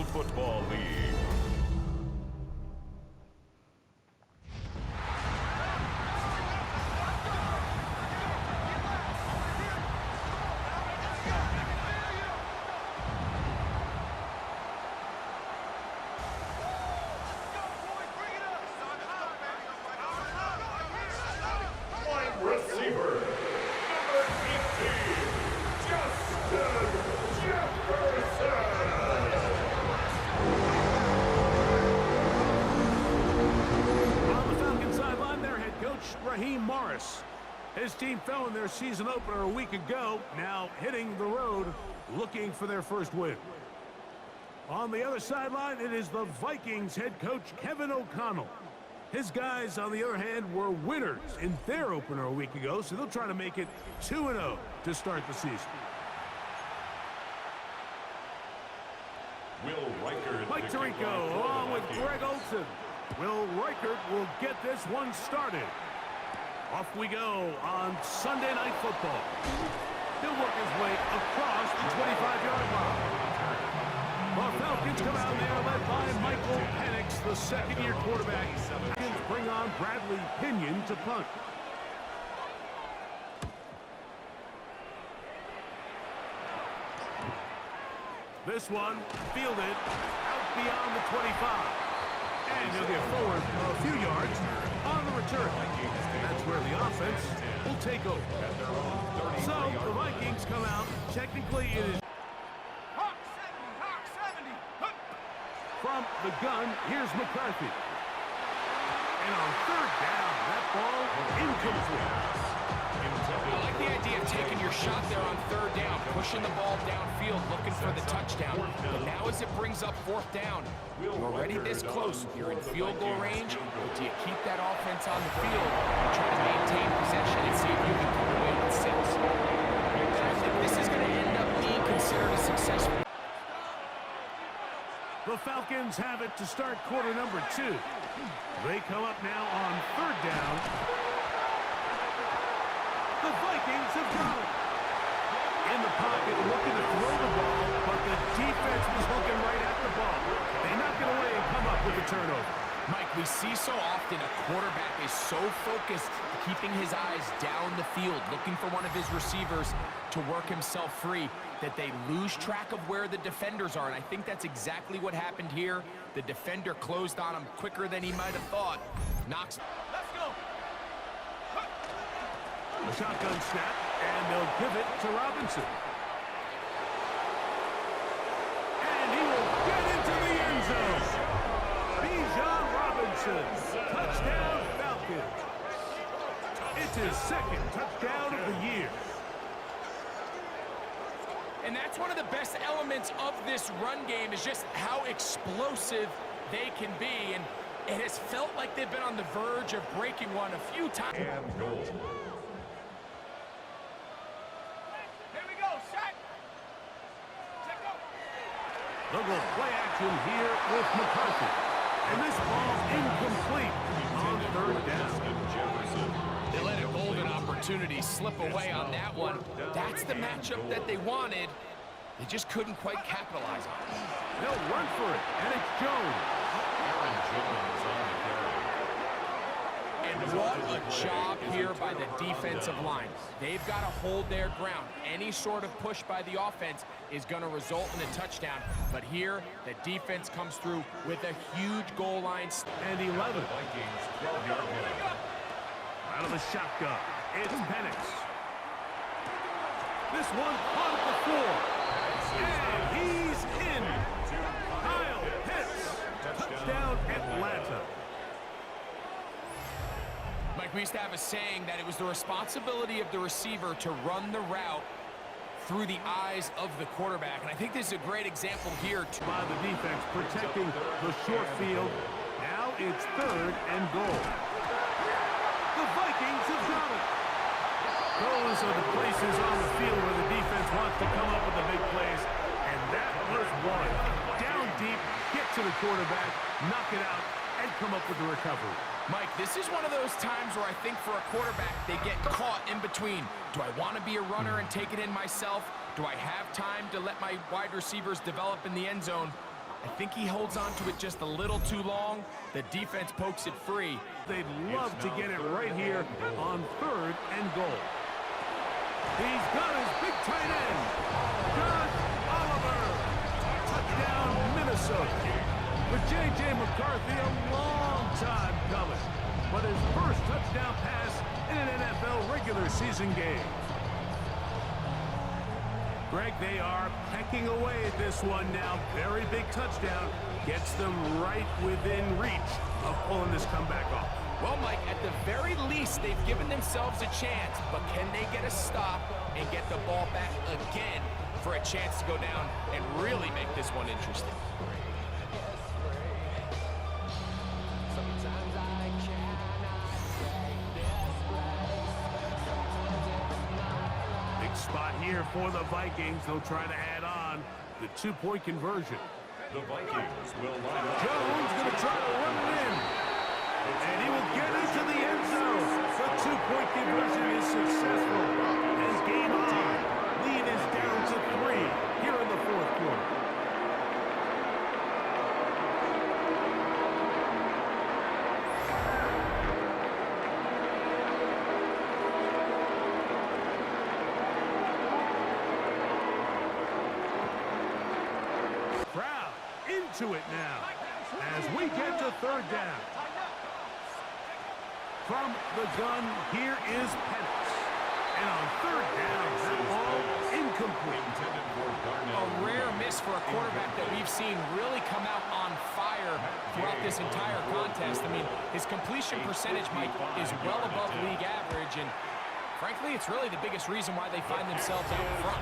Football League. Receiver, number 18, Justin Jefferson. On the Falcons sideline, their head coach, Raheem Morris. His team fell in their season opener a week ago, now hitting the road, looking for their first win. On the other sideline, it is the Vikings head coach, Kevin O'Connell. His guys, on the other hand, were winners in their opener a week ago, so they'll try to make it 2-0 to start the season. Will Reichert, Mike Tirico, along with Greg Olson. Will Reichert will get this one started. Off we go on Sunday Night Football. He'll work his way across the 25-yard line. The Falcons come out there led by Michael Penix, the second-year quarterback. Falcons bring on Bradley Pinion to punt. This one fielded out beyond the 25. And he'll get forward a few yards on the return. That's where the offense will take over. So the Vikings come out. Technically, it is from the gun. Here's McCarthy. And on third down, that ball incomplete. I like the idea of taking your shot there on third down, pushing the ball downfield, looking for the touchdown. But now as it brings up fourth down, you're already this close. You're in field goal range. But do you keep that offense on the field and try to maintain possession and see if you can come away with 6? I think this is going to end up being considered a successful. The Falcons have it to start quarter number 2. They come up now on third down. The Vikings have got it. In the pocket, looking to throw the ball, but the defense was looking right at the ball. They knock it away and come up with a turnover. Mike, we see so often a quarterback is so focused, keeping his eyes down the field, looking for one of his receivers to work himself free, that they lose track of where the defenders are. And I think that's exactly what happened here. The defender closed on him quicker than he might have thought. Let's go. A shotgun snap, and they'll give it to Robinson. And he will get into the end zone. Bijan Robinson, touchdown Falcons. It's his second touchdown of the year. And that's one of the best elements of this run game, is just how explosive they can be. And it has felt like they've been on the verge of breaking one a few times. And goal. Here we go, set. Check go. They'll go play action here with McCarthy. And this ball's incomplete on third down. They let a golden opportunity slip away on that one. That's the matchup that they wanted. They just couldn't quite capitalize on it. They'll run for it, and it's Jones. And what a job here by the defensive line. They've got to hold their ground. Any sort of push by the offense is going to result in a touchdown. But here, the defense comes through with a huge goal line. And 11. Vikings 12-yard line. Out of the shotgun, it's Penix. This one on the floor. And he's in. Kyle Pitts. Touchdown, Atlanta. Mike, we used to have a saying that it was the responsibility of the receiver to run the route through the eyes of the quarterback. And I think this is a great example here. By the defense protecting the short field. Now it's third and goal. The Vikings have got it. Those are the places on the field where the defense wants to come up with the big plays. And that was one. Down deep, get to the quarterback, knock it out, and come up with the recovery. Mike, this is one of those times where I think for a quarterback, they get caught in between. Do I want to be a runner and take it in myself? Do I have time to let my wide receivers develop in the end zone? I think he holds on to it just a little too long. The defense pokes it free. They'd love to get it right here on 3rd and goal. He's got his big tight end, John Oliver. Touchdown, Minnesota. For J.J. McCarthy, a long time coming, but his first touchdown pass in an NFL regular season game. Greg, they are pecking away at this one now. Very big touchdown. Gets them right within reach of pulling this comeback off. Well, Mike, at the very least, they've given themselves a chance, but can they get a stop and get the ball back again for a chance to go down and really make this one interesting? Big spot here for the Vikings. They'll try to add on the 2-point conversion. The Vikings will line up. Jones going to try to run it in. And he will get into the end zone. The 2-point conversion is successful. And game on. Lead is down to 3 here in the 4th quarter. Crowd into it now as we get to 3rd down. From the gun, here is Penix. And on 3rd down, that ball incomplete. A rare miss for a quarterback that we've seen really come out on fire throughout this entire contest. I mean, his completion percentage, Mike, is well above league average, and frankly, it's really the biggest reason why they find themselves out front.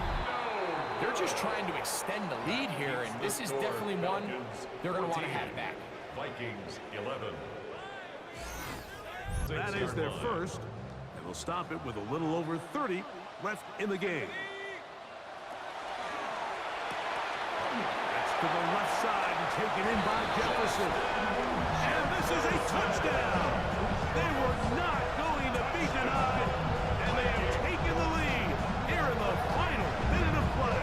They're just trying to extend the lead here, and this is definitely one they're going to want to have back. Vikings 11. That is their first, and they'll stop it with a little over 30 left in the game. That's to the left side and taken in by Jefferson. And this is a touchdown. They were not going to be denied, and they have taken the lead here in the final minute of play.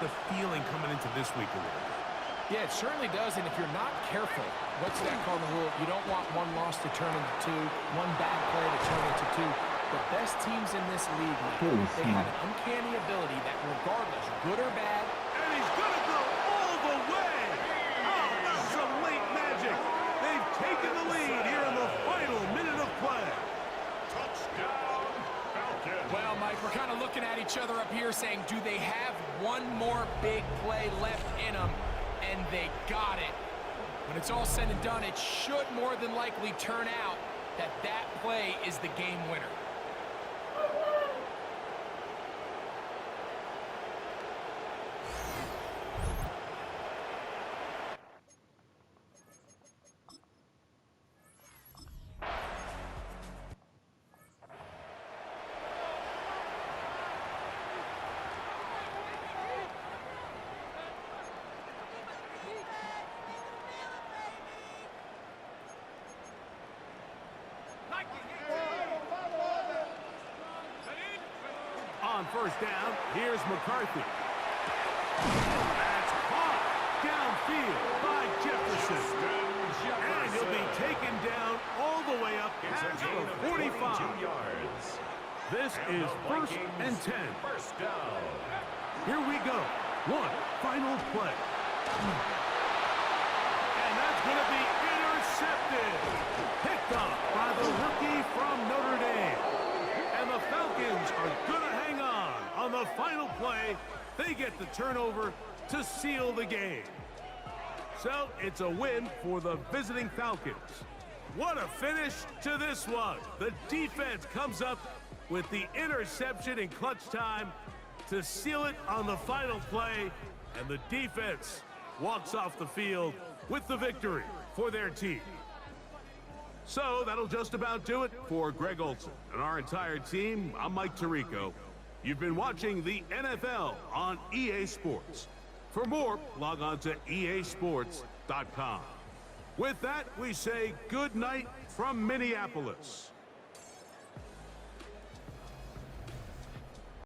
The feeling coming into this week a little bit. Yeah, it certainly does, and if you're not careful, what's that cardinal rule? You don't want one loss to turn into 2, one bad play to turn into 2. The best teams in this league, they have an uncanny ability that regardless, good or bad, And he's going to go all the way. Oh, that's some late magic. They've taken the lead here in the final minute of play. Touchdown, Falcons. well, Mike, we're kind of looking at each other up here saying, do they have one more big play left in them? And they got it. When it's all said and done, it should more than likely turn out that that play is the game winner. On 1st down, here's McCarthy. That's caught downfield by Jefferson. And he'll be taken down all the way up past the 45. This is 1st and 10. First down. Here we go. One final play. And that's going to be intercepted. Picked up by the rookie from Notre Dame. And the Falcons are going to hang on the final play. They get the turnover to seal the game. So it's a win for the visiting Falcons. What a finish to this one. The defense comes up with the interception in clutch time to seal it on the final play, and the defense walks off the field with the victory for their team. So that'll just about do it for Greg Olson and our entire team. I'm Mike Tirico. You've been watching the NFL on EA Sports. For more, log on to easports.com. With that, we say good night from Minneapolis.